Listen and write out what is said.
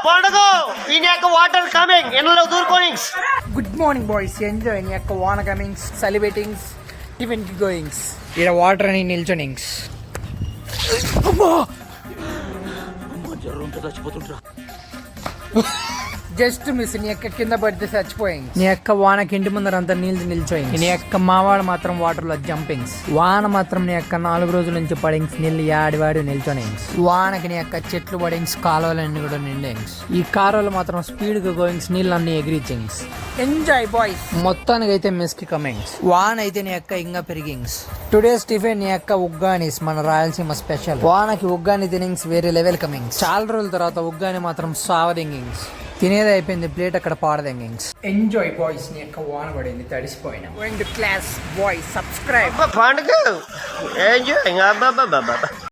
పండుగ ఈ యొక్క వాటర్ కమింగ్ ఎన్నలో దూరుకోనింగ్స్. గుడ్ మార్నింగ్ బాయ్స్, ఎంజాయ్ నీ యొక్క వాన కమింగ్స్, సెలబ్రేటింగ్స్, ఈవెంట్ గోయింగ్స్. ఇక్కడ వాటర్ అని నిల్చొనింగ్స్. జస్ట్ మిస్, నీ యొక్క కింద పడితే చచ్చిపోయింది. నీ యొక్క వానకి ఇంటి ముందర అంతా నీళ్ళు నిల్చోయింది. నీ యొక్క మావాడు మాత్రం వాటర్ లో జంపింగ్స్. వాన మాత్రం నీ యొక్క 4 రోజుల నుంచి పడింగ్స్, నీళ్ళు యాడివాడి నిల్చోనింగ్స్. వానకి నీ యొక్క చెట్లు పడింగ్స్, కాలువలన్నీ కూడా నిండింగ్స్. ఈ కారువలు మాత్రం స్పీడ్ గా గోయింగ్స్, నీళ్ళన్నీ ఎగిరిచింగ్స్. Enjoy boys. మొత్తానికి అయితే మిస్ కి కమింగ్స్. వాన అయితే నీ యొక్క ఇంకా పెరిగింగ్స్. టుడేస్ టిఫిన్ నీ యొక్క ఉగ్గానీస్, మన రాయలసీమ స్పెషల్. వానకి ఉగ్గాని తినింగ్స్ వేరే లెవెల్ కమింగ్స్. చాలా రోజుల తర్వాత ఉగ్గాని మాత్రం సావదింగింగ్స్. తినేది అయిపోయింది, ప్లేట్ అక్కడ పాడదెంగింగ్స్. ఎంజాయ్ బాయ్స్, నీ యొక్క వాన పడింది, తడిసిపోయినా. Going to class boys, subscribe. పండుగ ఎంజాయ్.